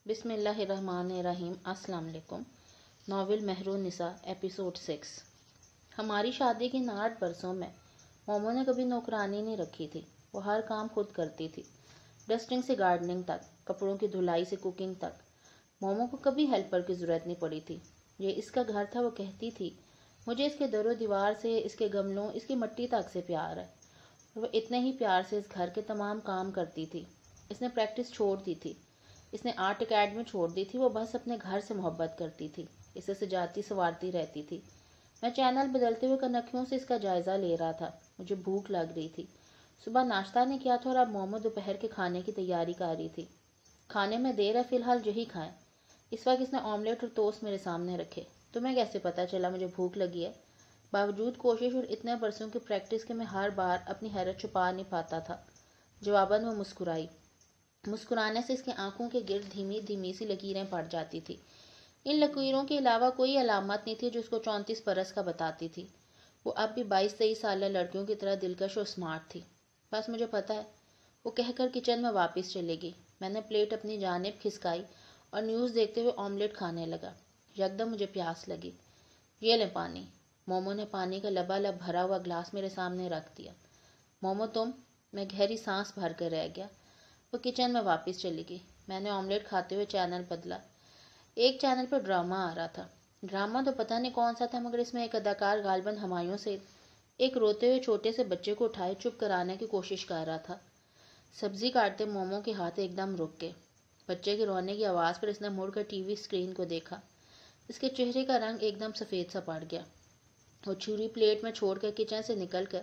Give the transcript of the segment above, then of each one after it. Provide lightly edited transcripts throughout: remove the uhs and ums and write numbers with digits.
بسم اللہ الرحمن الرحیم۔ السلام علیکم۔ ناول مہر النساء ایپیسوڈ 6۔ ہماری شادی کے 8 برسوں میں مومو نے کبھی نوکرانی نہیں رکھی تھی۔ وہ ہر کام خود کرتی تھی، ڈسٹنگ سے گارڈننگ تک، کپڑوں کی دھلائی سے کوکنگ تک۔ مومو کو کبھی ہیلپر کی ضرورت نہیں پڑی تھی۔ یہ اس کا گھر تھا۔ وہ کہتی تھی مجھے اس کے در و دیوار سے، اس کے گملوں، اس کی مٹی تک سے پیار ہے۔ وہ اتنے ہی پیار سے اس گھر کے تمام کام کرتی تھی۔ اس نے پریکٹس چھوڑ دی تھی، اس نے آرٹ اکیڈمی چھوڑ دی تھی۔ وہ بس اپنے گھر سے محبت کرتی تھی، اسے سجاتی سنوارتی رہتی تھی۔ میں چینل بدلتے ہوئے کنکھیوں سے اس کا جائزہ لے رہا تھا۔ مجھے بھوک لگ رہی تھی۔ صبح ناشتہ نہیں کیا تھا اور اب مومو دوپہر کے کھانے کی تیاری کر رہی تھی۔ کھانے میں دیر ہے، فی الحال یہی کھائیں۔ اس وقت اس نے آملیٹ اور ٹوسٹ میرے سامنے رکھے۔ تمہیں کیسے پتہ چلا مجھے بھوک لگی ہے؟ باوجود کوشش اور اتنے برسوں کی پریکٹس کے میں ہر بار اپنی حیرت چھپا نہیں پاتا تھا۔ جواباً وہ مسکرائی۔ مسکرانے سے اس کی آنکھوں کے گرد دھیمی دھیمی سی لکیریں پڑ جاتی تھی۔ ان لکیروں کے علاوہ کوئی علامت نہیں تھی جو اس کو 34 برس کا بتاتی تھی۔ وہ اب بھی 22-23 سالہ لڑکیوں کی طرح دلکش اور سمارٹ تھی۔ بس مجھے پتہ ہے، وہ کہہ کر کچن میں واپس چلے گی۔ میں نے پلیٹ اپنی جانب کھسکائی اور نیوز دیکھتے ہوئے آملیٹ کھانے لگا۔ یکدم مجھے پیاس لگی۔ یہ لیں پانی۔ مومو نے پانی کا لبالب بھرا ہوا گلاس میرے سامنے رکھ دیا۔ مومو تم؟ میں گہری سانس بھر کر رہ گیا۔ وہ کچن میں واپس چلی گئی۔ میں نے آملیٹ کھاتے ہوئے چینل بدلا۔ ایک چینل پر ڈرامہ آ رہا تھا۔ ڈرامہ تو پتہ نہیں کون سا تھا، مگر اس میں ایک اداکار غالباً ہمایوں سے ایک روتے ہوئے چھوٹے سے بچے کو اٹھائے چپ کرانے کی کوشش کر رہا تھا۔ سبزی کاٹتے مومو کے ہاتھ ایک دم رک گئے۔ بچے کے رونے کی آواز پر اس نے مڑ کر ٹی وی اسکرین کو دیکھا۔ اس کے چہرے کا رنگ ایک دم سفید سا پڑ گیا۔ وہ چھری پلیٹ میں چھوڑ کر کچن سے نکل کر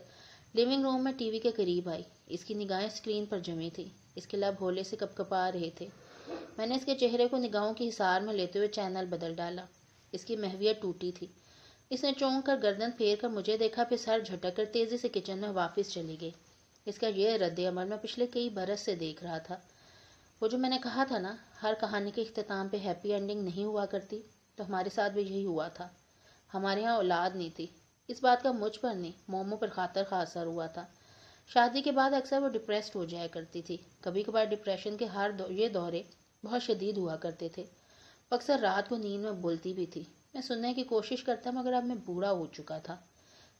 لیونگ روم میں ٹی وی کے قریب آئی۔ اس کی نگاہیں اسکرین پر جمی تھی، اس کے لب ہولے سے کپکپا رہے تھے۔ میں نے اس کے چہرے کو نگاہوں کی حصار میں لیتے ہوئے چینل بدل ڈالا۔ اس کی محویت ٹوٹی تھی۔ اس نے چونک کر گردن پھیر کر مجھے دیکھا، پھر سر جھٹک کر تیزی سے کچن میں واپس چلی گئی۔ اس کا یہ رد عمل میں پچھلے کئی برس سے دیکھ رہا تھا۔ وہ جو میں نے کہا تھا نا، ہر کہانی کے اختتام پہ ہیپی اینڈنگ نہیں ہوا کرتی، تو ہمارے ساتھ بھی یہی ہوا تھا۔ ہمارے ہاں اولاد نہیں تھی۔ اس بات کا مجھ پر نہیں، مومو پر خاطر خواہ اثر ہوا تھا۔ شادی کے بعد اکثر وہ ڈپریسڈ ہو جایا کرتی تھی۔ کبھی کبھار ڈپریشن کے یہ دورے بہت شدید ہوا کرتے تھے۔ وہ اکثر رات کو نیند میں بولتی بھی تھی۔ میں سننے کی کوشش کرتا مگر اب میں بوڑھا ہو چکا تھا۔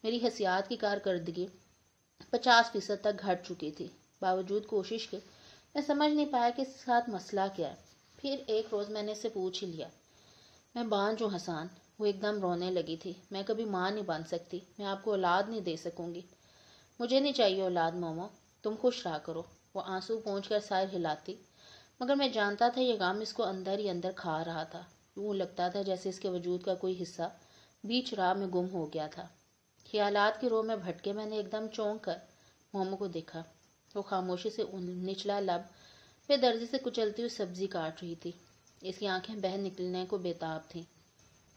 میری حسیات کی کارکردگی 50% تک گھٹ چکی تھی۔ باوجود کوشش کے میں سمجھ نہیں پایا کہ اس کے ساتھ مسئلہ کیا ہے۔ پھر ایک روز میں نے اس سے پوچھ ہی لیا، میں بانجھ ہوں حسان۔ وہ ایک دم رونے لگی تھی۔ میں کبھی ماں نہیں بن سکتی، میں آپ کو اولاد نہیں دے سکوں گی۔ مجھے نہیں چاہیے اولاد مومو، تم خوش رہا کرو۔ وہ آنسو پونچھ کر سر ہلاتی، مگر میں جانتا تھا یہ غم اس کو اندر ہی اندر کھا رہا تھا۔ یوں لگتا تھا جیسے اس کے وجود کا کوئی حصہ بیچ راہ میں گم ہو گیا تھا۔ خیالات کی رو میں بھٹکے میں نے ایک دم چونک کر مومو کو دیکھا۔ وہ خاموشی سے نچلا لب بے دردی سے کچلتی ہوئی سبزی کاٹ رہی تھی۔ اس کی آنکھیں بہہ نکلنے کو بےتاب تھیں۔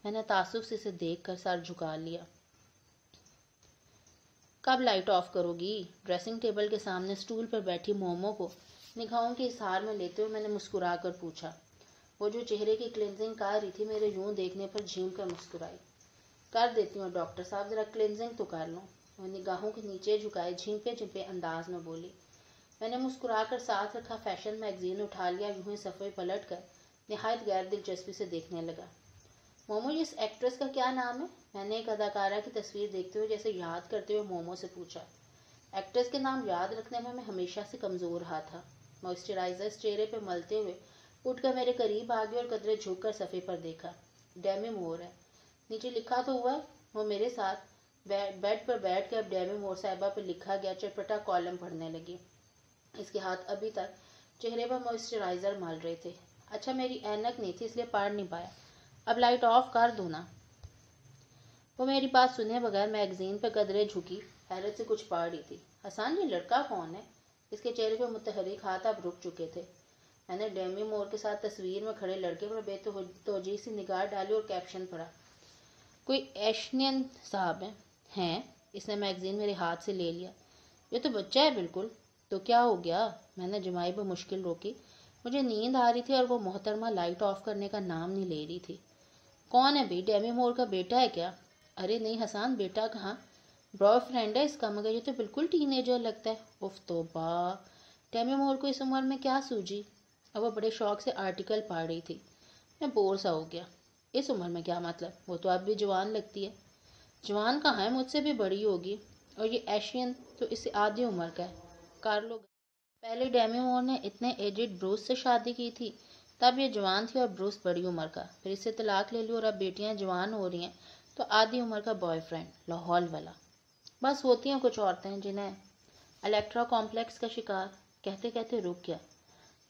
میں نے تعصب سے اسے دیکھ کر سر جھکا لیا۔ کب لائٹ آف کرو گی؟ ڈریسنگ ٹیبل کے سامنے اسٹول پر بیٹھی مومو کو نگاہوں کی اظہار میں لیتے ہوئے میں نے مسکرا کر پوچھا۔ وہ جو چہرے کی کلینزنگ کر رہی تھی، میرے یوں دیکھنے پر جھیم کر مسکرائی۔ کر دیتی ہوں ڈاکٹر صاحب، ذرا کلینزنگ تو کر لوں۔ وہ نگاہوں کے نیچے جھکائے جھمپے جھمپے انداز میں بولی۔ میں نے مسکرا کر ساتھ رکھا فیشن میگزین اٹھا لیا، یوں ہی صفحے پلٹ کر نہایت غیر دلچسپی سے دیکھنے لگا۔ مومو، اس ایکٹریس کا کیا نام ہے؟ میں نے ایک اداکارہ کی تصویر دیکھتے ہوئے جیسے یاد کرتے ہوئے مومو سے پوچھا۔ ایکٹریس کے نام یاد رکھنے میں ہمیشہ سے کمزور رہا تھا۔ موئسچرائزر چہرے پہ ملتے ہوئے اٹھ کر میرے قریب آ گئی اور قدرے جھک کر صفحے پر دیکھا۔ ڈیمی مور ہے، نیچے لکھا تو ہوا ہے۔ وہ میرے ساتھ بیڈ پر بیٹھ کر ڈیمی مور صاحبہ پر لکھا گیا چٹپٹا کالم پڑھنے لگی۔ اس کے ہاتھ ابھی تک چہرے پر موئسچرائزر مل رہے تھے۔ اچھا، میری اینک نہیں تھی اس لیے پڑھ نہیں پایا۔ اب لائٹ آف کر دو نا۔ وہ میری بات سنے بغیر میگزین پہ قدرے جھکی حیرت سے کچھ پڑھ رہی تھی۔ حسان، یہ لڑکا کون ہے؟ اس کے چہرے پہ متحرک ہاتھ اب رک چکے تھے۔ میں نے ڈیمی مور کے ساتھ تصویر میں کھڑے لڑکے پر بے توجہی سی نگاہ ڈالی اور کیپشن پڑھا۔ کوئی ایشنین صاحب ہیں؟ اس نے میگزین میرے ہاتھ سے لے لیا۔ یہ تو بچہ ہے بالکل۔ تو کیا ہو گیا؟ میں نے جمائی پہ مشکل روکی۔ مجھے نیند آ رہی تھی اور وہ محترمہ لائٹ آف کرنے کا نام نہیں لے رہی تھی۔ کون ہے بھی؟ ڈیمی مور کا بیٹا ہے کیا؟ ارے نہیں حسان، بیٹا کہاں، بوائے فرینڈ ہے اس کا، مگر یہ تو بالکل ٹین ایجر لگتا ہے۔ اف توبہ، ڈیمی مور کو اس عمر میں کیا سوجی؟ اور وہ بڑے شوق سے آرٹیکل پڑھ رہی تھی۔ میں بور سا ہو گیا۔ اس عمر میں کیا مطلب، وہ تو اب بھی جوان لگتی ہے۔ جوان کہاں ہے، مجھ سے بھی بڑی ہوگی، اور یہ ایشین تو اس سے آدھی عمر کا ہے۔ کارلو پہلے ڈیمی مور نے اتنے ایجڈ بروس سے شادی کی تھی، تب یہ جوان تھی اور بروس بڑی عمر کا، پھر اس سے طلاق لے لی اور اب بیٹیاں جوان ہو رہی ہیں تو آدھی عمر کا بوائے فرینڈ لاہور والا۔ بس ہوتی ہیں کچھ عورتیں جنہیں الیکٹرا کمپلیکس کا شکار۔ کہتے کہتے رک گیا۔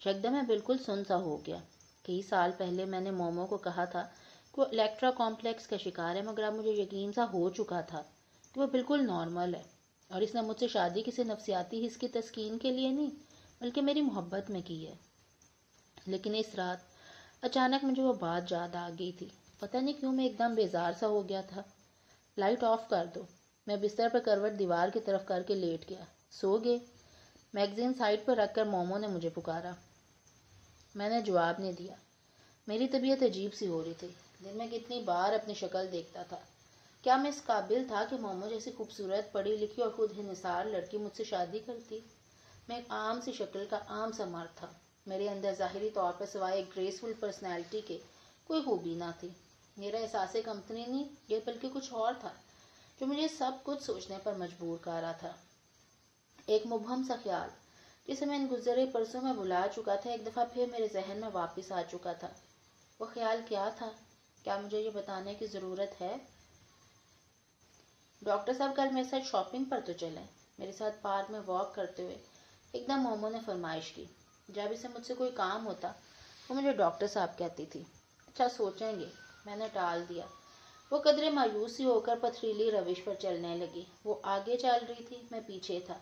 یکدم میں بالکل سن سا ہو گیا۔ کئی سال پہلے میں نے مومو کو کہا تھا کہ وہ الیکٹرا کمپلیکس کا شکار ہے، مگر اب مجھے یقین سا ہو چکا تھا کہ وہ بالکل نارمل ہے، اور اس نے مجھ سے شادی کسی نفسیاتی حس کی تسکین کے لیے نہیں بلکہ میری محبت میں کی ہے۔ لیکن اس رات اچانک مجھے وہ بات یاد آ گئی تھی۔ پتہ نہیں کیوں میں ایک دم بیزار سا ہو گیا تھا۔ لائٹ آف کر دو۔ میں بستر پر کروٹ دیوار کی طرف کر کے لیٹ گیا۔ سو گئے؟ میگزین سائڈ پر رکھ کر مومو نے مجھے پکارا۔ میں نے جواب نہیں دیا۔ میری طبیعت عجیب سی ہو رہی تھی۔ دن میں کتنی بار اپنی شکل دیکھتا تھا۔ کیا میں اس قابل تھا کہ مومو جیسی خوبصورت پڑھی لکھی اور خود انحصار لڑکی مجھ سے شادی کرتی؟ میں ایک عام سی شکل کا عام سا مرد تھا۔ میرے اندر ظاہری طور پر سوائے ایک گریسفل پرسنالٹی کے کوئی خوبی نہ تھی۔ میرا احساس کمتری نہیں، یہ بلکہ کچھ اور تھا جو مجھے سب کچھ سوچنے پر مجبور کر رہا تھا۔ ایک مبہم سا خیال جسے میں ان گزرے پرسوں میں بھلا چکا تھا، ایک دفعہ پھر میرے ذہن میں واپس آ چکا تھا۔ وہ خیال کیا تھا؟ کیا مجھے یہ بتانے کی ضرورت ہے؟ ڈاکٹر صاحب کل میرے ساتھ شاپنگ پر تو چلیں۔ میرے ساتھ پارک میں واک کرتے ہوئے ایک دم مومو نے فرمائش کی۔ جب اسے مجھ سے کوئی کام ہوتا وہ مجھے ڈاکٹر صاحب کہتی تھی۔ اچھا سوچیں گے۔ میں نے ٹال دیا۔ وہ قدرے مایوسی ہو کر پتھریلی روش پر چلنے لگی۔ وہ آگے چل رہی تھی، میں پیچھے تھا۔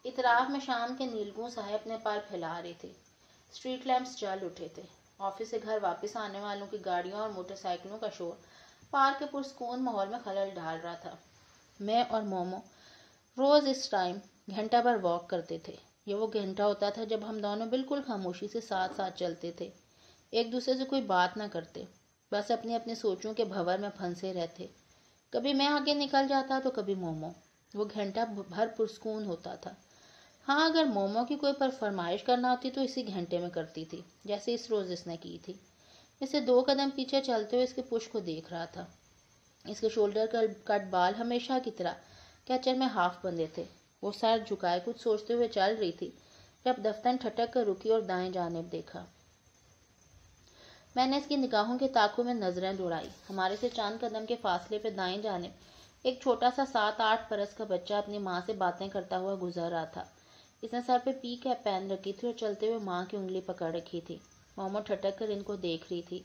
اطراف میں شام کے نیلگوں سائے اپنے پر پھیلا رہے تھے۔ اسٹریٹ لیمپس جل اٹھے تھے۔ آفس سے گھر واپس آنے والوں کی گاڑیوں اور موٹر سائیکلوں کا شور پارک کے پرسکون ماحول میں خلل ڈال رہا تھا۔ میں اور مومو روز اس ٹائم گھنٹہ بھر واک کرتے تھے۔ یہ وہ گھنٹہ ہوتا تھا جب ہم دونوں بالکل خاموشی سے ساتھ ساتھ چلتے تھے، ایک دوسرے سے کوئی بات نہ کرتے، بس اپنی اپنی سوچوں کے بھنور میں پھنسے رہتے۔ کبھی میں آگے نکل جاتا تو کبھی مومو۔ وہ گھنٹہ بھر پرسکون ہوتا تھا۔ ہاں، اگر مومو کی کوئی فرمائش کرنا ہوتی تو اسی گھنٹے میں کرتی تھی، جیسے اس روز اس نے کی تھی۔ میں سے 2 قدم پیچھے چلتے ہوئے اس کے پش کو دیکھ رہا تھا۔ اس کے شولڈر کٹ بال ہمیشہ کی طرح کیچر میں ہاف بندھے تھے۔ وہ سر جھکائے کچھ سوچتے ہوئے چل رہی تھی جب دفتن ٹھٹک کر رکی اور دائیں جانب دیکھا۔ میں نے اس کی نگاہوں کے تاکوں میں نظریں دوڑائی۔ ہمارے سے چند قدم کے فاصلے پہ دائیں جانب ایک چھوٹا سا 7-8 برس کا بچہ اپنی ماں سے باتیں کرتا ہوا گزر رہا تھا۔ اس نے سر پہ پی کیپ پہن رکھی تھی اور چلتے ہوئے ماں کی انگلی پکڑ رکھی تھی۔ مومو ٹھٹک کر ان کو دیکھ رہی تھی۔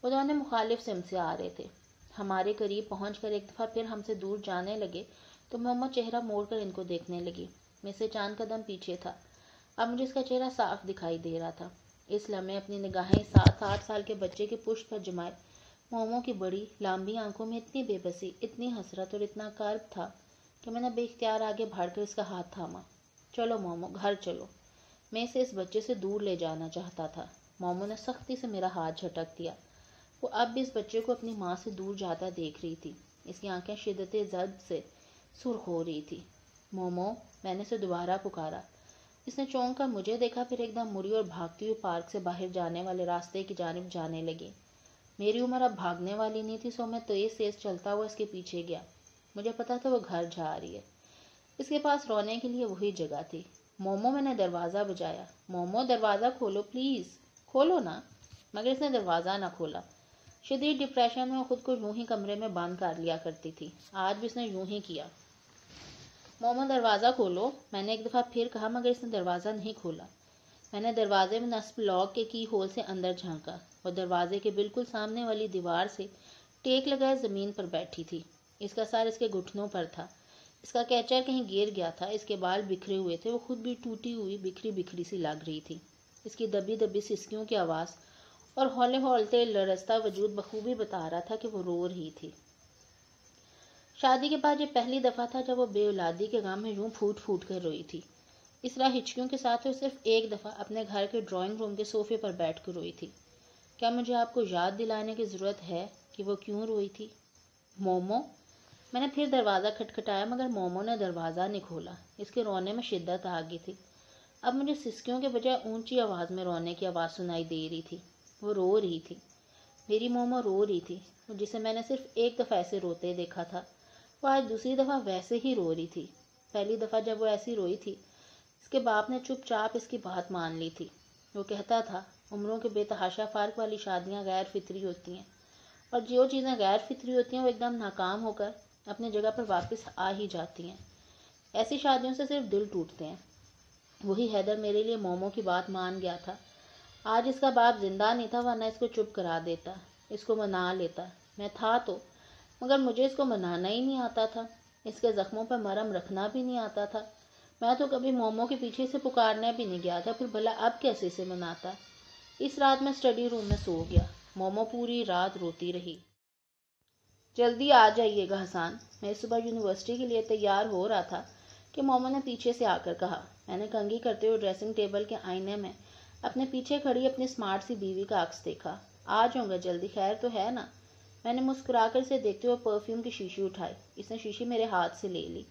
وہ دونوں مخالف سمت سے آ رہے تھے۔ ہمارے قریب پہنچ کر ایک دفعہ پھر ہم سے دور جانے لگے تو مومو چہرہ موڑ کر ان کو دیکھنے لگی۔ میں سے چند قدم پیچھے تھا۔ اب مجھے اس کا چہرہ صاف دکھائی دے رہا تھا۔ اس لمحے اپنی نگاہیں 7-8 سال کے بچے کے پشت پر جمائے مومو کی بڑی لامبی آنکھوں میں اتنی بے بسی، اتنی حسرت اور اتنا کرب تھا کہ میں نے بے اختیار آگے بڑھ کر اس کا ہاتھ تھاما۔ چلو مومو، گھر چلو۔ میں اسے اس بچے سے دور لے جانا چاہتا تھا۔ مومو نے سختی سے میرا ہاتھ جھٹک دیا۔ وہ اب بھی اس بچے کو اپنی ماں سے دور جاتا دیکھ رہی تھی۔ اس کی آنکھیں شدت ضد سے سرخ ہو رہی تھی۔ مومو، میں نے اسے دوبارہ پکارا۔ اس نے چونک کر مجھے دیکھا، پھر ایک دم مڑی اور بھاگتی ہوئی پارک سے باہر جانے والے راستے کی جانب جانے لگی۔ میری عمر اب بھاگنے والی نہیں تھی، سو میں تیز چلتا ہوا اس کے پیچھے گیا۔ مجھے پتا تھا وہ گھر جا رہی ہے۔ اس کے پاس رونے کے لیے وہی جگہ تھی۔ مومو، میں نے دروازہ بجایا۔ مومو، دروازہ کھولو پلیز، کھولو نا۔ مگر اس نے دروازہ نہ کھولا۔ شدید ڈپریشن میں وہ خود کو یوں ہی کمرے میں بند کر لیا کرتی تھی۔ آج بھی اس نے یوں ہی کیا۔ مومو، دروازہ کھولو، میں نے ایک دفعہ پھر کہا، مگر اس نے دروازہ نہیں کھولا۔ میں نے دروازے میں نصب لاک کے کی ہول سے اندر جھانکا۔ وہ دروازے کے بالکل سامنے والی دیوار سے ٹیک لگائے زمین پر بیٹھی تھی۔ اس کا سر اس کے گھٹنوں پر تھا۔ اس کا کیچر کہیں گر گیا تھا۔ اس کے بال بکھرے ہوئے تھے۔ وہ خود بھی ٹوٹی ہوئی بکھری سی لگ رہی تھی۔ اس کی دبی دبی سسکیوں کی آواز اور ہولے ہولتے لرزتا وجود بخوبی بتا رہا تھا کہ وہ رو رہی تھی۔ شادی کے بعد یہ پہلی دفعہ تھا جب وہ بے اولادی کے غم میں یوں پھوٹ پھوٹ کر روئی تھی۔ اس طرح ہچکیوں کے ساتھ وہ صرف ایک دفعہ اپنے گھر کے ڈرائنگ روم کے صوفے پر بیٹھ کر روئی تھی۔ کیا مجھے آپ کو یاد دلانے کی ضرورت ہے کہ وہ کیوں روئی تھی؟ مومو، میں نے پھر دروازہ کھٹکھٹایا، مگر مومو نے دروازہ نہیں کھولا۔ اس کے رونے میں شدت آ گئی تھی۔ اب مجھے سسکیوں کے بجائے اونچی آواز میں رونے کی آواز سنائی دے رہی تھی۔ وہ رو رہی تھی، میری مومو رو رہی تھی، جسے میں نے صرف ایک دفعہ ایسے روتے دیکھا تھا۔ وہ آج دوسری دفعہ ویسے ہی رو رہی تھی۔ پہلی دفعہ جب وہ ایسی روئی تھی، اس کے باپ نے چپ چاپ اس کی بات مان لی تھی۔ وہ کہتا تھا عمروں کے بے تحاشا فرق والی شادیاں غیر فطری ہوتی ہیں، اور جو چیزیں غیر فطری ہوتی ہیں وہ ایک دم ناکام ہو کر اپنی جگہ پر واپس آ ہی جاتی ہیں۔ ایسی شادیوں سے صرف دل ٹوٹتے ہیں۔ وہی حیدر میرے لیے مومو کی بات مان گیا تھا۔ آج اس کا باپ زندہ نہیں تھا، ورنہ اس کو چپ کرا دیتا، اس کو منا لیتا۔ میں تھا تو، مگر مجھے اس کو منانا ہی نہیں آتا تھا، اس کے زخموں پر مرہم رکھنا بھی نہیں آتا تھا۔ میں تو کبھی مومو کے پیچھے سے پکارنے بھی نہیں گیا تھا، پھر بھلا اب کیسے سے مناتا۔ اس رات میں اسٹڈی روم میں سو گیا۔ مومو پوری رات روتی رہی۔ جلدی آ جائیے گا حسان۔ میں صبح یونیورسٹی کے لیے تیار ہو رہا تھا کہ مومو نے پیچھے سے آ کر کہا۔ میں نے کنگھی کرتے ہوئے ڈریسنگ ٹیبل کے آئینے میں اپنے پیچھے کھڑی اپنی اسمارٹ سی بیوی کا عکس دیکھا۔ آ جاؤں گا جلدی، خیر تو ہے نا؟ میں نے مسکرا کر اسے دیکھتے ہوئے پرفیوم کی شیشی اٹھائی۔ اس نے شیشی میرے ہاتھ سے لے لی۔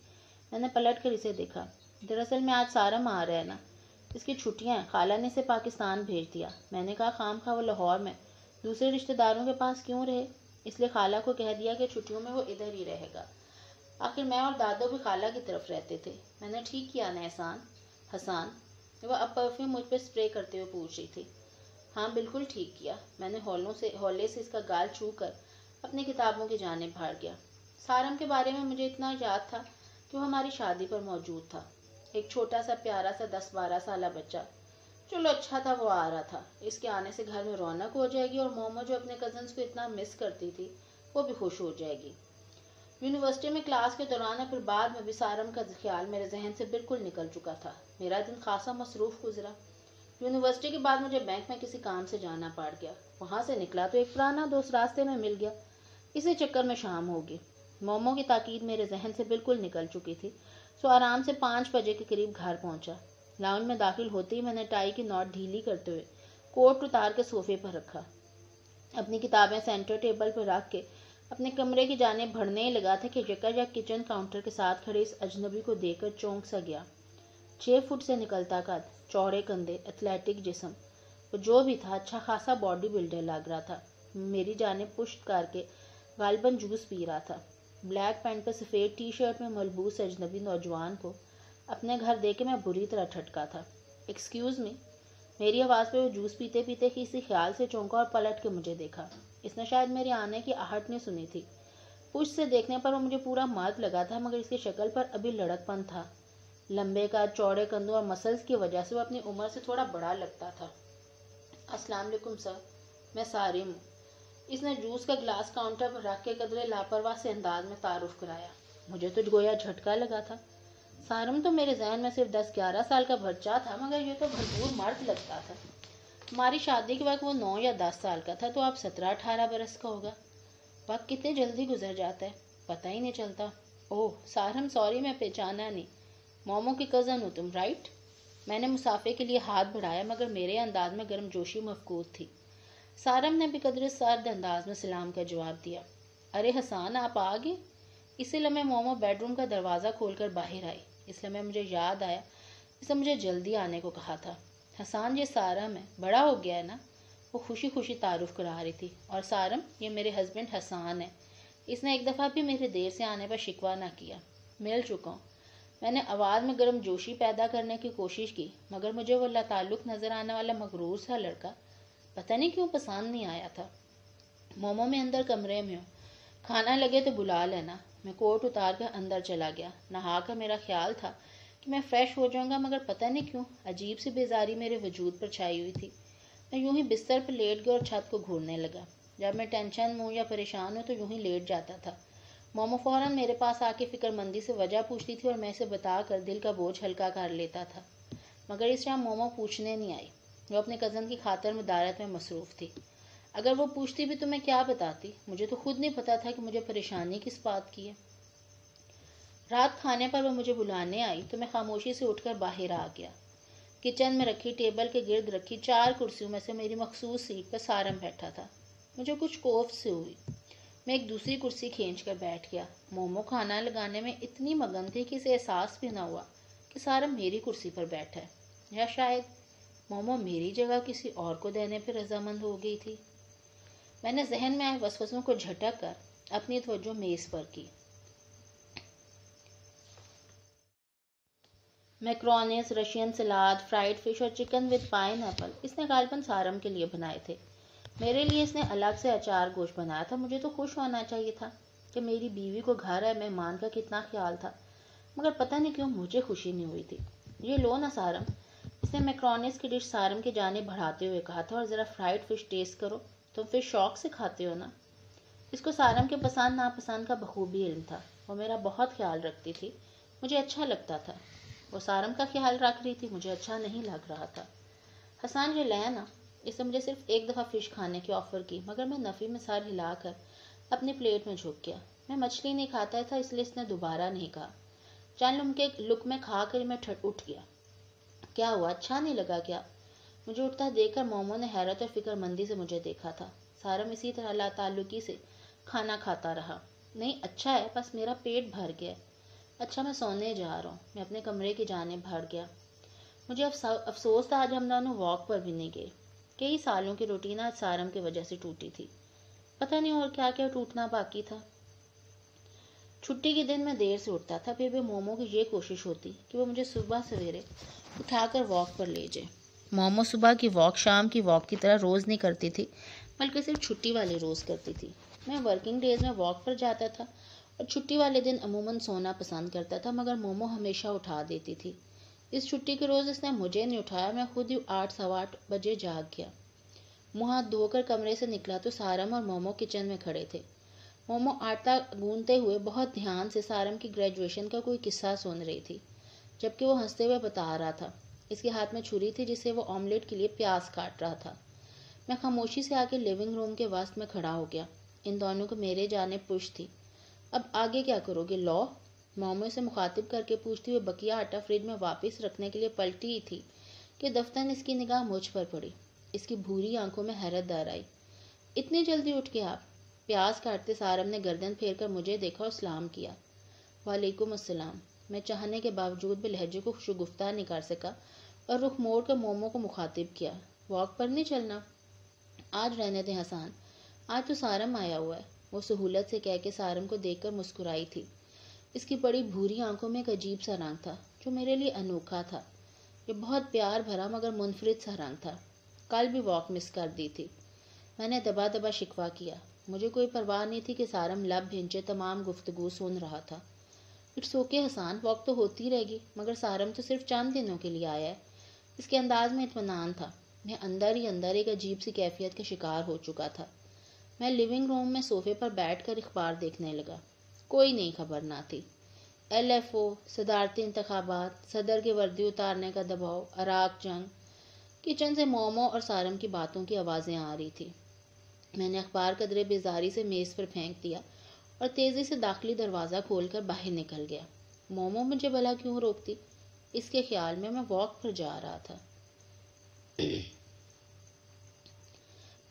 میں نے پلٹ کر اسے دیکھا۔ دراصل میں آج سارم آ رہا ہے نا، اس کی چھٹیاں ہیں، خالہ نے اسے پاکستان بھیج دیا۔ میں نے کہا خام خواہ وہ لاہور میں دوسرے رشتہ داروں کے پاس کیوں رہے، اس لیے خالہ کو کہہ دیا کہ چھٹیوں میں وہ ادھر ہی رہے گا۔ آخر میں اور دادو بھی خالہ کی طرف رہتے تھے۔ میں نے ٹھیک کیا نا حسان؟ وہ اب پرفیوم مجھ پہ اسپرے کرتے ہوئے پوچھ رہی تھی۔ ہاں بالکل ٹھیک کیا۔ میں نے ہولے سے اس کا گال چھو کر اپنی کتابوں کی جانب بھاگ گیا۔ سارم کے بارے میں مجھے اتنا یاد تھا کہ وہ ہماری شادی پر موجود تھا۔ ایک چھوٹا سا پیارا سا 10-12 سالہ بچہ۔ چلو اچھا تھا وہ آ رہا تھا، اس کے آنے سے گھر میں رونق ہو جائے گی، اور مومو جو اپنے کزنز کو اتنا مس کرتی تھی وہ بھی خوش ہو جائے گی۔ یونیورسٹی میں کلاس کے دوران اور پھر بعد میں بھی سارم کا خیال میرے ذہن سے بالکل نکل چکا تھا۔ میرا دن خاصا مصروف گزرا۔ یونیورسٹی کے بعد مجھے بینک میں کسی کام سے جانا پڑ گیا۔ وہاں سے نکلا تو ایک پرانا دوست راستے میں مل گیا۔ اسی چکر میں شام ہوگی۔ مومو کی تاکید میرے ذہن سے بالکل نکل چکی تھی، سو آرام سے 5 بجے کے قریب گھر پہنچا۔ لاؤنج میں داخل ہوتے ہی میں نے ٹائی کی نوٹ ڈھیلی کرتے ہوئے کوٹ اتار کے صوفے پر رکھا، اپنی کتابیں سینٹر ٹیبل پر رکھ کے اپنے کمرے کی جانب بڑھنے ہی لگا تھا کہ یکایک کچن کاؤنٹر کے ساتھ کھڑے اس اجنبی کو دیکھ کر چونک سا گیا۔ 6 فٹ سے نکلتا قد، چوڑے کندھے، ایتھلیٹک جسم، وہ جو بھی تھا اچھا خاصا باڈی بلڈر لگ رہا تھا۔ میری جانب پشت کر کے غالباً جوس پی رہا تھا۔ بلیک پینٹ پر سفید ٹی شرٹ میں ملبوس اجنبی نوجوان کو اپنے گھر دیکھ کے میں بری طرح ٹھٹکا تھا۔ ایکسکیوز می، میری آواز پہ وہ جوس پیتے پیتے کسی خیال سے چونکا اور پلٹ کے مجھے دیکھا۔ اس نے شاید میرے آنے کی آہٹ نہیں سنی تھی۔ پشت سے دیکھنے پر وہ مجھے پورا مرد لگا تھا، مگر اس کی شکل پر ابھی لڑک پن تھا۔ لمبے قد، چوڑے کندھوں اور مسلز کی وجہ سے وہ اپنی عمر سے تھوڑا بڑا لگتا تھا۔ السلام علیکم سر، میں سارم ہوں۔ اس نے جوس کا گلاس کاؤنٹر پر رکھ کے قدرے لاپرواہ سے انداز میں تعارف کرایا۔ مجھے تو گویا جھٹکا لگا تھا۔ سارم تو میرے ذہن میں صرف 10-11 سال کا بچہ تھا، مگر یہ تو بھرپور مرد لگتا تھا۔ ہماری شادی کے وقت وہ 9 یا 10 سال کا تھا، تو اب 17-18 برس کا ہوگا۔ وقت کتنے جلدی گزر جاتا ہے، پتہ ہی نہیں چلتا۔ اوہ سارم، سوری میں پہچانا نہیں۔ مومو کی کزن ہو تم، رائٹ؟ میں نے مسافے کے لیے ہاتھ بڑھایا، مگر میرے انداز میں گرم جوشی مفقود تھی۔ سارم نے بھی قدرے سرد انداز میں سلام کا جواب دیا۔ ارے حسان، آپ آ گئے؟ اسی لمحے مومو بیڈ روم کا دروازہ کھول کر باہر آئی۔ اس لمحے مجھے یاد آیا اس نے مجھے جلدی آنے کو کہا تھا۔ حسان، یہ سارم ہے، بڑا ہو گیا ہے نا؟ وہ خوشی خوشی تعارف کرا رہی تھی۔ اور سارم، یہ میرے ہسبینڈ حسان ہے۔ اس نے ایک دفعہ بھی میرے دیر سے آنے پر شکوہ نہ کیا۔ مل چکا ہوں۔ میں نے آواز میں گرم جوشی پیدا کرنے کی کوشش کی، مگر مجھے وہ لاتعلق نظر آنے والا مغرور سا لڑکا پتہ نہیں کیوں پسند نہیں آیا تھا۔ مومو، میں اندر کمرے میں ہوں، کھانا لگے تو بلا لینا۔ میں کوٹ اتار کر اندر چلا گیا۔ نہا کر میرا خیال تھا کہ میں فریش ہو جاؤں گا، مگر پتہ نہیں کیوں عجیب سی بیزاری میرے وجود پر چھائی ہوئی تھی۔ میں یوں ہی بستر پر لیٹ گیا اور چھت کو گھورنے لگا۔ جب میں ٹینشن میں ہوں یا پریشان ہوں تو یوں ہی لیٹ جاتا تھا۔ مومو فوراً میرے پاس آ کے فکر مندی سے وجہ پوچھتی تھی اور میں اسے بتا کر دل کا بوجھ ہلکا کر لیتا تھا، مگر اس شام مومو پوچھنے نہیں آئی۔ وہ اپنے کزن کی خاطر مدارت میں مصروف تھی۔ اگر وہ پوچھتی بھی تو میں کیا بتاتی، مجھے تو خود نہیں پتا تھا کہ مجھے پریشانی کس بات کی ہے۔ رات کھانے پر وہ مجھے بلانے آئی تو میں خاموشی سے اٹھ کر باہر آ گیا۔ کچن میں رکھی ٹیبل کے گرد رکھی 4 کرسیوں میں سے میری مخصوص سیٹ پر سارم بیٹھا تھا۔ مجھے کچھ خوف سے ہوئی۔ میں ایک دوسری کرسی کھینچ کر بیٹھ گیا۔ مومو کھانا لگانے میں اتنی مگن تھی کہ اسے احساس بھی نہ ہوا کہ سارم میری کرسی پر بیٹھا ہے۔ یا شاید مومو میری جگہ کسی اور کو دینے پہ رضامند ہو گئی تھی۔ میں نے ذہن میں آئے وسوسوں کو جھٹک کر اپنی توجہ میز پر کی۔ میکرونیز، رشین سلاد، فرائیڈ فش اور چکن ود پائن ایپل اس نے غالباً سارم کے لیے بنائے تھے۔ میرے لیے اس نے الگ سے اچار گوشت بنایا تھا۔ مجھے تو خوش ہونا چاہیے تھا کہ میری بیوی کو گھر آئے مہمان کا کتنا خیال تھا، مگر پتہ نہیں کیوں مجھے خوشی نہیں ہوئی تھی۔ یہ لو نا سارم، اس نے میکرونیز کی ڈش سارم کی جانب بڑھاتے ہوئے کہا تھا، اور ذرا فرائیڈ فش ٹیسٹ کرو، تم فش شوق سے کھاتے ہو نا۔ اس کو سارم کے پسند ناپسند کا بخوبی علم تھا۔ وہ میرا بہت خیال رکھتی تھی، مجھے اچھا لگتا تھا۔ وہ سارم کا خیال رکھ رہی تھی، مجھے اچھا نہیں لگ رہا تھا۔ حسان ریلائے نا، اس نے مجھے صرف ایک دفعہ فش کھانے کی آفر کی، مگر میں نفی میں سر ہلا کر اپنی پلیٹ میں جھک گیا۔ میں مچھلی نہیں کھاتا تھا، اس لیے اس نے دوبارہ نہیں کہا۔ چند لقمے کھا کر میں اٹھ گیا۔ کیا ہوا، اچھا نہیں لگا کیا؟ مجھے اٹھتا دیکھ کر مومو نے حیرت اور فکر مندی سے مجھے دیکھا تھا۔ سارم اسی طرح لا تعلقی سے کھانا کھاتا رہا۔ نہیں اچھا ہے، بس میرا پیٹ بھر گیا۔ اچھا میں سونے جا رہا ہوں۔ میں اپنے کمرے کی جانب بڑھ گیا۔ مجھے افسوس تھا آج ہم دونوں واک پر بھی نہیں گئے۔ کئی سالوں کی روٹین آج سارم کی وجہ سے ٹوٹی تھی۔ پتہ نہیں اور کیا کیا ٹوٹنا باقی تھا۔ چھٹی کے دن میں دیر سے اٹھتا تھا، پھر بھی مومو کی یہ کوشش ہوتی کہ وہ مجھے صبح سویرے اٹھا کر واک پر لے جائے۔ مومو صبح کی واک شام کی واک کی طرح روز نہیں کرتی تھی، بلکہ صرف چھٹی والے روز کرتی تھی۔ میں ورکنگ ڈیز میں واک پر جاتا تھا اور چھٹی والے دن عموماً سونا پسند کرتا تھا، مگر مومو ہمیشہ اٹھا دیتی تھی۔ اس چھٹی کے روز اس نے مجھے نہیں اٹھایا، میں خود ہی 8 سوا 8 بجے جاگ گیا۔ منہ ہاتھ دھو کر کمرے سے نکلا تو سارم اور مومو کچن میں کھڑے تھے۔ مومو آٹا گوندتے ہوئے بہت دھیان سے سارم کی گریجویشن کا کوئی قصہ سن رہی تھی، جبکہ وہ ہنستے ہوئے بتا رہا تھا۔ اس کے ہاتھ میں چھری تھی جس سے وہ آملیٹ کے لیے پیاز کاٹ رہا تھا۔ میں خاموشی سے آ کے لیونگ روم کے وسط میں کھڑا ہو گیا۔ ان دونوں کو میرے جانب پشت تھی۔ اب آگے کیا کرو گے لو؟ مومو سے مخاطب کر کے پوچھتی ہوئے بقیہ آٹا فریج میں واپس رکھنے کے لیے پلٹی ہی تھی کہ دفتن اس کی نگاہ مجھ پر پڑی۔ اس کی بھوری آنکھوں میں حیرت دار آئی۔ اتنی جلدی اٹھ کے آپ؟ پیاز کاٹتے سارم نے گردن پھیر کر مجھے دیکھا اور سلام کیا۔ وعلیکم السلام۔ میں چاہنے کے باوجود بھی لہجے کو شگفتہ نہیں کر سکا اور رخ موڑ کر مومو کو مخاطب کیا۔ واک پر نہیں چلنا؟ آج رہنے دیں حسان، آج تو سارم آیا ہوا ہے، وہ سہولت سے کہہ کے سارم کو دیکھ کر مسکرائی تھی۔ اس کی بڑی بھوری آنکھوں میں ایک عجیب سا رنگ تھا جو میرے لیے انوکھا تھا۔ یہ بہت پیار بھرا مگر منفرد سا رنگ تھا۔ کل بھی واک مس کر دی تھی۔ میں نے دبا دبا شکوہ کیا۔ مجھے کوئی پرواہ نہیں تھی کہ سارم لب بھینچے تمام گفتگو سن رہا تھا۔ اٹس اوکے حسان، واک تو ہوتی رہے گی، مگر سارم تو صرف چند دنوں کے لیے آیا ہے۔ اس کے انداز میں اطمینان تھا۔ میں اندر ہی اندر ایک عجیب سی کیفیت کا شکار ہو چکا تھا۔ میں لیونگ روم میں صوفے پر بیٹھ کر اخبار دیکھنے لگا۔ کوئی نئی خبر نہ تھی۔ LFO، صدارتی انتخابات، صدر کی وردی اتارنے کا دباؤ، عراق جنگ۔ کچن سے مومو اور سارم کی باتوں کی آوازیں آ رہی تھی۔ میں نے اخبار قدرے بیزاری سے میز پر پھینک دیا اور تیزی سے داخلی دروازہ کھول کر باہر نکل گیا۔ مومو مجھے بھلا کیوں روکتی؟ اس کے خیال میں واک پر جا رہا تھا۔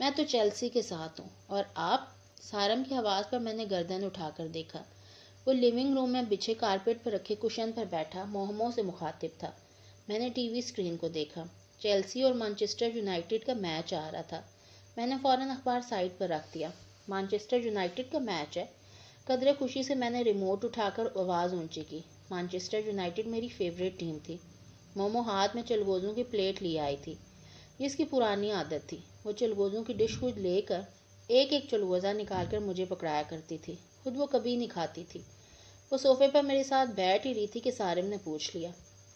میں تو چیلسی کے ساتھ ہوں، اور آپ؟ سارم کی آواز پر میں نے گردن اٹھا کر دیکھا۔ وہ لیونگ روم میں بچھے کارپیٹ پر رکھے کشن پر بیٹھا مومو سے مخاطب تھا۔ میں نے ٹی وی اسکرین کو دیکھا۔ چیلسی اور مانچسٹر یونائیٹڈ کا میچ آ رہا تھا۔ میں نے فوراً اخبار سائڈ پر رکھ دیا۔ مانچسٹر یونائیٹڈ کا میچ ہے؟ قدرے خوشی سے میں نے ریموٹ اٹھا کر آواز اونچی کی۔ مانچسٹر یونائیٹڈ میری فیوریٹ ٹیم تھی۔ مومو ہاتھ میں چلگوزوں کی پلیٹ لی آئی تھی۔ یہ اس کی پرانی عادت تھی۔ وہ چلگوزوں کی ڈش خود لے کر ایک ایک چلگوزہ نکال کر مجھے پکڑایا کرتی تھی، خود وہ کبھی نہیں کھاتی تھی۔ وہ صوفے پر میرے ساتھ بیٹھ ہی رہی تھی کہ سارم نے پوچھ لیا،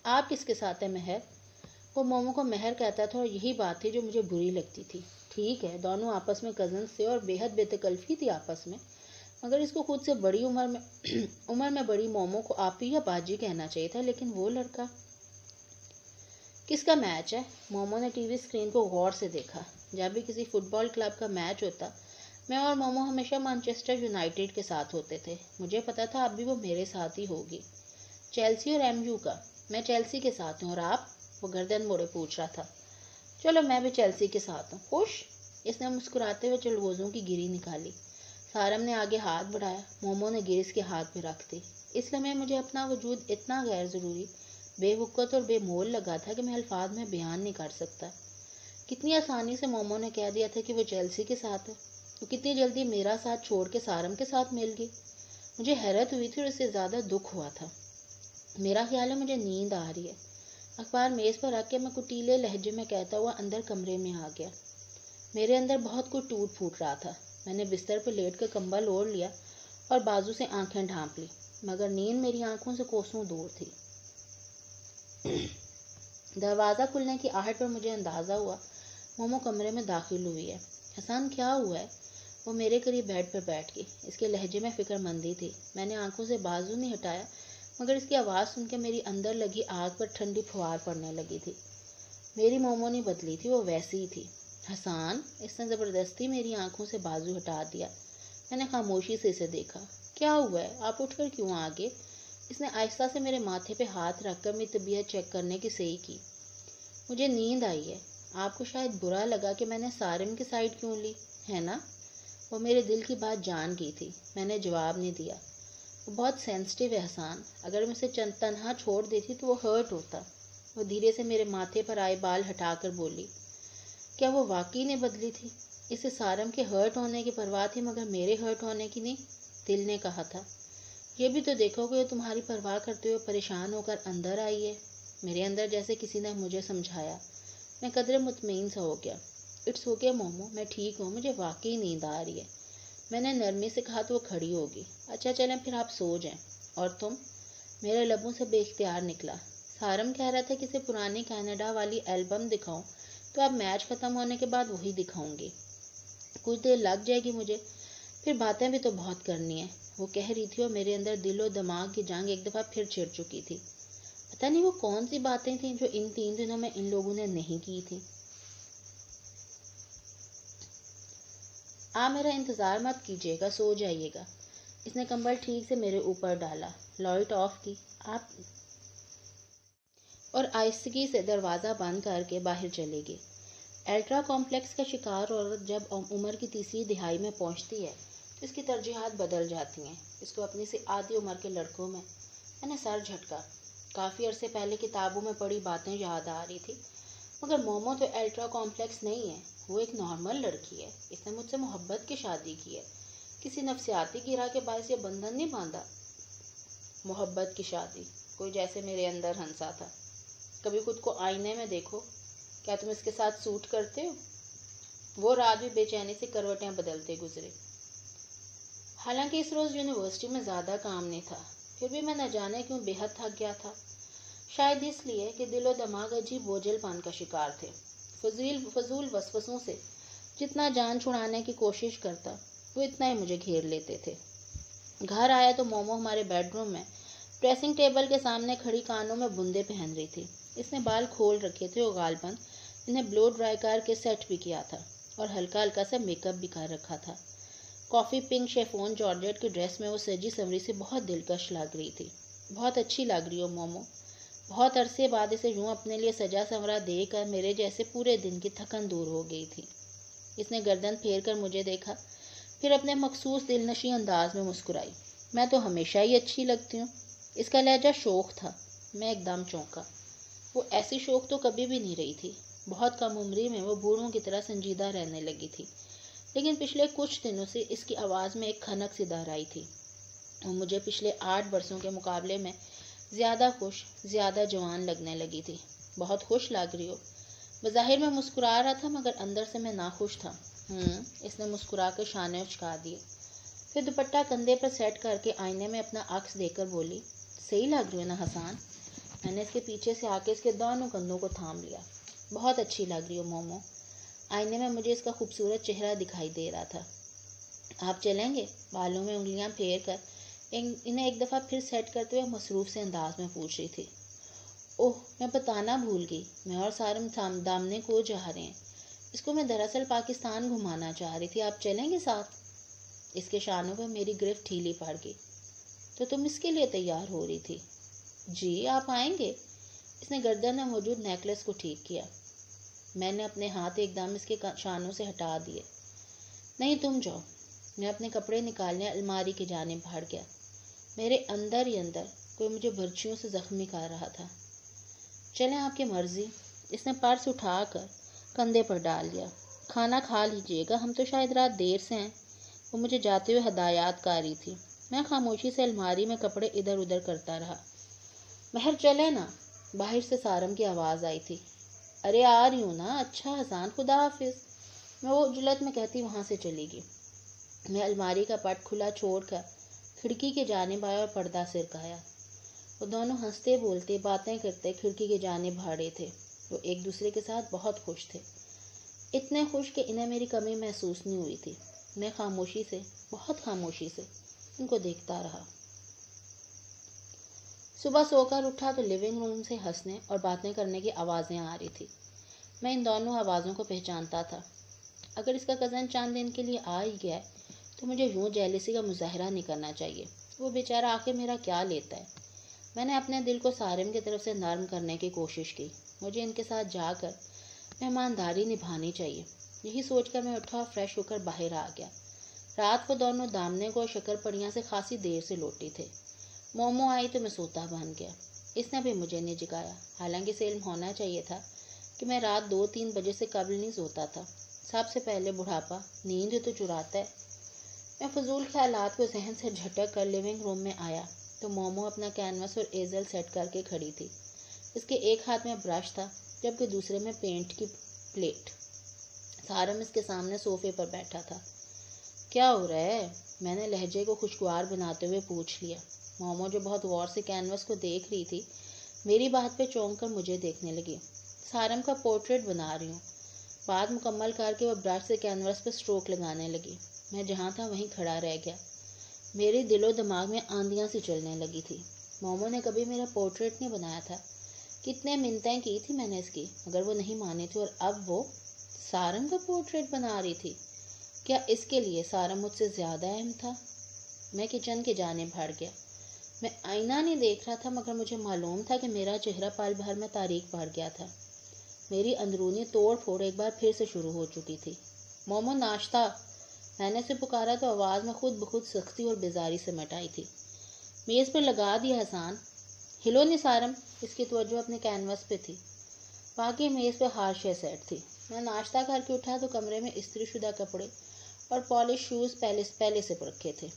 آپ کس کے ساتھ ہیں مہر؟ وہ مومو کو مہر کہتا تھا اور یہی بات تھی جو مجھے بری لگتی تھی۔ ٹھیک ہے، دونوں آپس میں کزنز تھے اور بے حد بے تکلفی تھی آپس میں، مگر اس کو خود سے بڑی عمر میں بڑی مومو کو آپی یا باجی کہنا چاہیے تھا، لیکن وہ لڑکا۔ کس کا میچ ہے؟ مومو نے ٹی وی اسکرین کو غور سے دیکھا۔ جب بھی کسی فٹ بال کلب کا میچ ہوتا، میں اور مومو ہمیشہ مانچسٹر یونائیٹڈ کے ساتھ ہوتے تھے۔ مجھے پتا تھا اب بھی وہ میرے ساتھ ہی ہوگی۔ چیلسی اور MU کا؟ میں چیلسی کے ساتھ ہوں، اور آپ؟ وہ گردن موڑے پوچھ رہا تھا۔ چلو میں بھی چیلسی کے ساتھ ہوں۔ خوش؟ اس نے مسکراتے ہوئے چلگوزوں کی گری نکالی۔ سارم نے آگے ہاتھ بڑھایا۔ مومو نے گری اس کے ہاتھ پہ رکھ دی۔ اس لمحے مجھے اپنا وجود اتنا غیر ضروری بے وقت اور بے مول لگا تھا کہ میں الفاظ میں بیان نہیں کر سکتا۔ کتنی آسانی سے مومو نے کہہ دیا تھا کہ وہ چیلسی کے ساتھ ہے، وہ کتنی جلدی میرا ساتھ چھوڑ کے سارم کے ساتھ مل گئی۔ مجھے حیرت ہوئی تھی اور اس سے زیادہ دکھ ہوا تھا۔ میرا خیال ہے مجھے نیند آ رہی ہے۔ اخبار میز پر رکھ کے میں کٹیلے لہجے میں کہتا ہوا اندر کمرے میں آ گیا۔ میرے اندر بہت کچھ ٹوٹ پھوٹ رہا تھا۔ میں نے بستر پہ لیٹ کر کمبل اوڑھ لیا اور بازو سے آنکھیں ڈھانپ لی، مگر نیند میری آنکھوں سے کوسوں دور تھی۔ دروازہ کھلنے کی آہٹ پر مجھے اندازہ ہوا مومو کمرے میں داخل ہوئی ہے۔ حسان کیا ہوا ہے؟ وہ میرے قریب بیڈ پر بیٹھ گئی۔ اس کے لہجے میں فکر مندی تھی۔ میں نے آنکھوں سے بازو نہیں ہٹایا، مگر اس کی آواز سن کے میری اندر لگی آگ پر ٹھنڈی پھوار پڑنے لگی تھی۔ میری مومو نہیں بدلی تھی، وہ ویسی ہی تھی۔ حسان، اس نے زبردستی میری آنکھوں سے بازو ہٹا دیا۔ میں نے خاموشی سے اسے دیکھا۔ کیا ہوا ہے؟ آپ اٹھ کر کیوں آ گئے؟ اس نے آہستہ سے میرے ماتھے پہ ہاتھ رکھ کر میری طبیعت چیک کرنے کی صحیح کی۔ مجھے نیند آئی ہے۔ آپ کو شاید برا لگا کہ میں نے سارم کی سائڈ کیوں لی ہے نا؟ وہ میرے دل کی بات جان گئی تھی۔ میں نے جواب نہیں دیا۔ وہ بہت سینسٹیو ہے حسان، اگر میں اسے چند تنہا چھوڑ دیتی تو وہ ہرٹ ہوتا۔ وہ دھیرے سے میرے ماتھے پر آئے بال ہٹا کر بولی۔ کیا وہ واقعی نہیں بدلی تھی؟ اسے سارم کے ہرٹ ہونے کی پرواہ تھی مگر میرے ہرٹ ہونے کی نہیں۔ دل نے کہا تھا یہ بھی تو دیکھو کہ وہ تمہاری پرواہ کرتے ہوئے پریشان ہو کر اندر آئی ہے۔ میرے اندر جیسے کسی نے مجھے سمجھایا۔ میں قدرے مطمئن سا ہو گیا۔ اٹس اوکے مومو، میں ٹھیک ہوں، مجھے واقعی نیند آ رہی ہے۔ میں نے نرمی سے کہا تو وہ کھڑی ہوگی۔ اچھا چلیں پھر آپ سو جائیں۔ اور تم؟ میرے لبوں سے بے اختیار نکلا۔ سارم کہہ رہا تھا کہ اسے پرانی کینیڈا والی البم دکھاؤں تو اب میچ ختم ہونے کے بعد وہی دکھاؤں گی۔ کچھ دیر لگ جائے گی مجھے، پھر باتیں بھی تو بہت کرنی ہیں، وہ کہہ رہی تھی، اور میرے اندر دل و دماغ کی جنگ ایک دفعہ پھر چھڑ چکی تھی۔ پتہ نہیں وہ کون سی باتیں تھیں جو ان 3 دنوں میں ان لوگوں نے نہیں کی تھی۔ آپ میرا انتظار مت کیجیے گا، سو جائیے گا۔ اس نے کمبل ٹھیک سے میرے اوپر ڈالا، لائٹ آف کی آپ اور آہستگی سے دروازہ بند کر کے باہر چلے گئے۔ الٹرا کمپلیکس کا شکار عورت جب عمر کی تیسری دہائی میں پہنچتی ہے تو اس کی ترجیحات بدل جاتی ہیں۔ اس کو اپنی سے آدھی عمر کے لڑکوں میں نے سر جھٹکا۔ کافی عرصے پہلے کتابوں میں پڑھی باتیں یاد آ رہی تھی، مگر مومو تو الٹرا کمپلیکس نہیں ہے، وہ ایک نارمل لڑکی ہے۔ اس نے مجھ سے محبت کی شادی کی ہے، کسی نفسیاتی گرہ کے باعث یہ بندھن نہیں باندھا۔ محبت کی شادی، کوئی جیسے میرے اندر ہنسا تھا۔ کبھی خود کو آئینے میں دیکھو، کیا تم اس کے ساتھ سوٹ کرتے ہو؟ وہ رات بھی بے چینی سے کروٹیں بدلتے گزرے۔ حالانکہ اس روز یونیورسٹی میں زیادہ کام نہیں تھا، پھر بھی میں نہ جانے کیوں بے حد تھک گیا تھا۔ شاید اس لیے کہ دل و دماغ عجیب بوجھل پن کا شکار تھے۔ فضول وسوسوں سے جتنا جان چھڑانے کی کوشش کرتا وہ اتنا ہی مجھے گھیر لیتے تھے۔ گھر آیا تو مومو ہمارے بیڈ روم میں ڈریسنگ ٹیبل کے سامنے کھڑی کانوں میں بندے پہن رہی تھی۔ اس نے بال کھول رکھے تھے اور غالباً انہیں بلو ڈرائی کر کے سیٹ بھی کیا تھا اور ہلکا ہلکا سا میک اپ بھی کر رکھا تھا۔ کافی پنک شیفون جارجٹ کی ڈریس میں وہ سجی سنوری سے بہت دلکش لگ رہی تھی۔ بہت اچھی لگ رہی ہو مومو۔ بہت عرصے بعد اسے یوں اپنے لیے سجا سنورا دیکھ کر میرے جیسے پورے دن کی تھکن دور ہو گئی تھی۔ اس نے گردن پھیر کر مجھے دیکھا، پھر اپنے مخصوص دلنشیں انداز میں مسکرائی۔ میں تو ہمیشہ ہی اچھی لگتی ہوں۔ اس کا لہجہ شوخ تھا۔ میں ایک دم چونکا۔ وہ ایسی شوخ تو کبھی بھی نہیں رہی تھی۔ بہت کم عمری میں وہ بوڑھوں کی طرح سنجیدہ رہنے لگی تھی، لیکن پچھلے کچھ دنوں سے اس کی آواز میں ایک کھنک سی دہر آئی تھی۔ وہ مجھے پچھلے 8 برسوں کے مقابلے میں زیادہ خوش، زیادہ جوان لگنے لگی تھی۔ بہت خوش لگ رہی ہو۔ بظاہر میں مسکرا رہا تھا مگر اندر سے میں ناخوش تھا۔ اس نے مسکرا کر شانے اچکا دیے، پھر دوپٹہ کندھے پر سیٹ کر کے آئینے میں اپنا عکس دیکھ کر بولی، صحیح لگ رہی ہے نا حسان؟ میں نے اس کے پیچھے سے آ کے اس کے دونوں کندھوں کو تھام لیا۔ بہت اچھی لگ رہی ہو مومو۔ آئینے میں مجھے اس کا خوبصورت چہرہ دکھائی دے رہا تھا۔ آپ چلیں گے؟ بالوں میں انگلیاں پھیر کر انہیں ایک دفعہ پھر سیٹ کرتے ہوئے مصروف سے انداز میں پوچھ رہی تھی۔ اوہ، میں بتانا بھول گئی، میں اور سارم دامنے کو جا رہے ہیں۔ اس کو میں دراصل پاکستان گھمانا چاہ رہی تھی، آپ چلیں گے ساتھ؟ اس کے شانوں پر میری گرفت ڈھیلی پڑ گئی۔ تو تم اس کے لیے تیار ہو رہی تھی؟ جی، آپ آئیں گے؟ اس نے گردن میں موجود نیکلس کو ٹھیک کیا۔ میں نے اپنے ہاتھ ایک دم اس کے شانوں سے ہٹا دیے۔ نہیں، تم جاؤ۔ میں اپنے کپڑے نکالنے الماری کی جانب بڑھ گیا۔ میرے اندر ہی اندر کوئی مجھے برچھیوں سے زخمی کر رہا تھا۔ چلیں آپ کی مرضی۔ اس نے پرس اٹھا کر کندھے پر ڈال دیا۔ کھانا کھا لیجیے گا، ہم تو شاید رات دیر سے ہیں۔ وہ مجھے جاتے ہوئے ہدایات کر رہی تھی۔ میں خاموشی سے الماری میں کپڑے ادھر ادھر کرتا رہا۔ مہر چلے نا، باہر سے سارم کی آواز آئی تھی۔ ارے آ رہی ہوں نا، اچھا حسان، خدا حافظ، میں وہ جلت میں کہتی وہاں سے چلی گئی۔ میں الماری کا پٹ کھلا چھوڑ کر کھڑکی کی جانب آیا اور پردہ سرکایا۔ وہ دونوں ہنستے بولتے باتیں کرتے کھڑکی کی جانب بھاڑے تھے۔ وہ ایک دوسرے کے ساتھ بہت خوش تھے، اتنے خوش کہ انہیں میری کمی محسوس نہیں ہوئی تھی۔ میں خاموشی سے، بہت خاموشی سے ان کو دیکھتا رہا۔ صبح سو کر اٹھا تو لیونگ روم سے ہنسنے اور باتیں کرنے کی آوازیں آ رہی تھی۔ میں ان دونوں آوازوں کو پہچانتا تھا۔ اگر اس کا کزن چند دن کے لیے آ ہی گیا ہے تو مجھے یوں جیلسی کا مظاہرہ نہیں کرنا چاہیے۔ وہ بیچارہ آخر میرا کیا لیتا ہے؟ میں نے اپنے دل کو سارم کی طرف سے نرم کرنے کی کوشش کی۔ مجھے ان کے ساتھ جا کر مہمانداری نبھانی چاہیے۔ یہی سوچ کر میں اٹھا اور فریش ہو کر باہر آ گیا۔ رات وہ دونوں دامنے کو شکر پڑیاں سے خاصی دیر سے لوٹی تھے۔ مومو آئی تو میں سوتا بن گیا۔ اس نے بھی مجھے نہیں جگایا، حالانکہ اسے علم ہونا چاہیے تھا کہ میں رات 2-3 بجے سے قبل نہیں سوتا تھا۔ سب سے پہلے بڑھاپا نیند تو چراتا ہے۔ میں فضول خیالات کو ذہن سے جھٹک کر لیونگ روم میں آیا تو مومو اپنا کینوس اور ایزل سیٹ کر کے کھڑی تھی۔ اس کے ایک ہاتھ میں برش تھا جبکہ دوسرے میں پینٹ کی پلیٹ۔ سارم اس کے سامنے صوفے پر بیٹھا تھا۔ کیا ہو رہا ہے؟ میں نے لہجے کو خوشگوار بناتے ہوئے پوچھ لیا۔ مومو جو بہت غور سے کینوس کو دیکھ رہی تھی، میری بات پہ چونک کر مجھے دیکھنے لگی۔ سارم کا پورٹریٹ بنا رہی ہوں۔ بات مکمل کر کے وہ برش سے کینوس پہ سٹروک لگانے لگی۔ میں جہاں تھا وہیں کھڑا رہ گیا۔ میری دل و دماغ میں آندیاں سی چلنے لگی تھی۔ مومو نے کبھی میرا پورٹریٹ نہیں بنایا تھا۔ کتنے منتیں کی تھی میں نے اس کی، مگر وہ نہیں مانی تھی، اور اب وہ سارم کا پورٹریٹ بنا رہی تھی۔ کیا اس کے لیے سارم مجھ سے زیادہ اہم تھا؟ میں کچن کی جانب بڑھ گیا۔ میں آئینہ نہیں دیکھ رہا تھا، مگر مجھے معلوم تھا کہ میرا چہرہ پل بھر میں تاریک پڑ گیا تھا۔ میری اندرونی توڑ پھوڑ ایک بار پھر سے شروع ہو چکی تھی۔ مومو ناشتہ! میں نے اسے پکارا تو آواز میں خود بخود سختی اور بیزاری سمیٹ آئی تھی۔ میز پر لگا دیا حسان۔ ہلو نہیں سارم، اس کی توجہ اپنے کینوس پہ تھی۔ باقی میز پہ ہر شے سیٹ تھی۔ میں ناشتہ کر کے اٹھا تو کمرے میں استری شدہ کپڑے اور پالش شوز پہلے سے رکھے تھے۔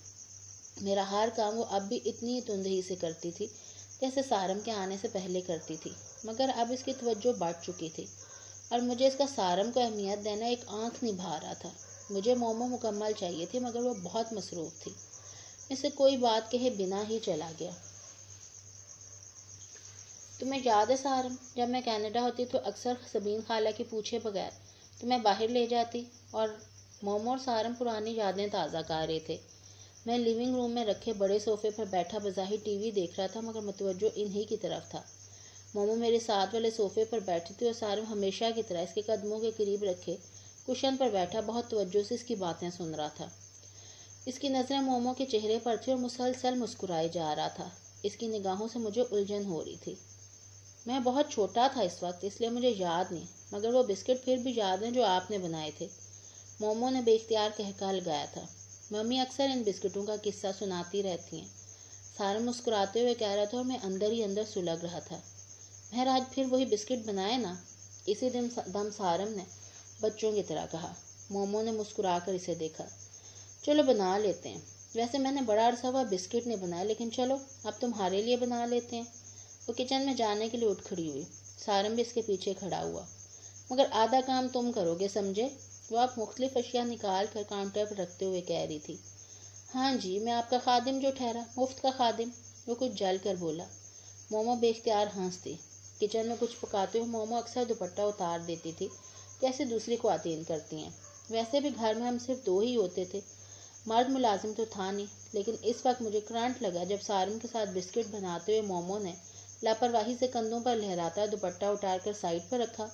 میرا ہر کام وہ اب بھی اتنی تندہی سے کرتی تھی جیسے سارم کے آنے سے پہلے کرتی تھی، مگر اب اس کی توجہ بڑھ چکی تھی اور مجھے اس کا سارم کو اہمیت دینا ایک آنکھ نہیں بھا رہا تھا۔ مجھے مومو مکمل چاہیے تھی، مگر وہ بہت مصروف تھی۔ اسے کوئی بات کہے بنا ہی چلا گیا۔ تمہیں یاد ہے سارم، جب میں کینیڈا ہوتی تو اکثر سبین خالہ کی پوچھے بغیر تمہیں باہر لے جاتی اور مومو اور سارم پرانی یادیں تازہ کر رہے تھے۔ میں لیونگ روم میں رکھے بڑے صوفے پر بیٹھا بظاہر ٹی وی دیکھ رہا تھا، مگر متوجہ انہی کی طرف تھا۔ مومو میرے ساتھ والے صوفے پر بیٹھی تھی اور سارم ہمیشہ کی طرح اس کے قدموں کے قریب رکھے کشن پر بیٹھا بہت توجہ سے اس کی باتیں سن رہا تھا۔ اس کی نظریں مومو کے چہرے پر تھی اور مسلسل مسکرائے جا رہا تھا۔ اس کی نگاہوں سے مجھے الجھن ہو رہی تھی۔ میں بہت چھوٹا تھا اس وقت، اس لیے مجھے یاد نہیں، مگر وہ بسکٹ پھر بھی یاد ہیں جو آپ نے بنائے تھے۔ مومو نے بے اختیار کہکا لگایا تھا۔ ممی اکثر ان بسکٹوں کا قصہ سناتی رہتی ہیں۔ سارم مسکراتے ہوئے کہہ رہا تھا اور میں اندر ہی اندر سلگ رہا تھا۔ مہر آج پھر وہی بسکٹ بنائے نا؟ اسی دم سارم نے بچوں کی طرح کہا۔ مومو نے مسکرا کر اسے دیکھا۔ چلو بنا لیتے ہیں، ویسے میں نے بڑا عرصہ ہوا بسکٹ نہیں بنائے، لیکن چلو اب تمہارے لیے بنا لیتے ہیں۔ وہ کچن میں جانے کے لیے اٹھ کھڑی ہوئی۔ سارم بھی اس کے پیچھے کھڑا ہوا۔ مگر آدھا کام تم کرو گے، سمجھے؟ وہ آپ مختلف اشیاء نکال کر کاؤنٹر پر رکھتے ہوئے کہہ رہی تھی۔ ہاں جی، میں آپ کا خادم جو ٹھہرا، مفت کا خادم، وہ کچھ جل کر بولا۔ مومو بے اختیار ہنس دی۔ کچن میں کچھ پکاتے ہوئے مومو اکثر دوپٹہ اتار دیتی تھی جیسے دوسری خواتین کرتی ہیں۔ ویسے بھی گھر میں ہم صرف 2 ہی ہوتے تھے، مرد ملازم تو تھا نہیں، لیکن اس وقت مجھے کرنٹ لگا جب سارم کے ساتھ بسکٹ بناتے ہوئے مومو نے لاپرواہی سے کندھوں پر لہراتا دوپٹہ اٹار کر سائڈ پر رکھا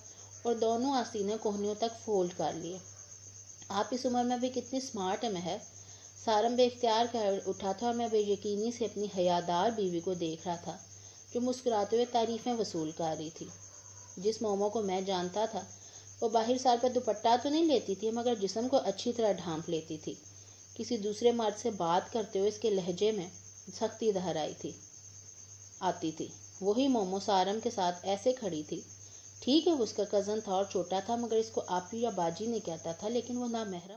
اور دونوں آستینیں کوہنیوں تک فولڈ کر لیے۔ آپ اس عمر میں بھی کتنی سمارٹ ہے مہر۔ سارم بے اختیار کہہ اٹھا تھا اور میں بے یقینی سے اپنی حیادار بیوی کو دیکھ رہا تھا جو مسکراتے ہوئے تعریفیں وصول کر رہی تھی۔ جس مومو کو میں جانتا تھا وہ باہر سار پر دوپٹہ تو نہیں لیتی تھی، مگر جسم کو اچھی طرح ڈھانپ لیتی تھی۔ کسی دوسرے مرد سے بات کرتے ہوئے اس کے لہجے میں سختی دہر آتی تھی۔ وہی مومو سارم کے ساتھ ایسے کھڑی تھی۔ ٹھیک ہے وہ اس کا کزن تھا اور چھوٹا تھا، مگر اس کو آپی یا باجی نہیں کہتا تھا، لیکن وہ نامحرم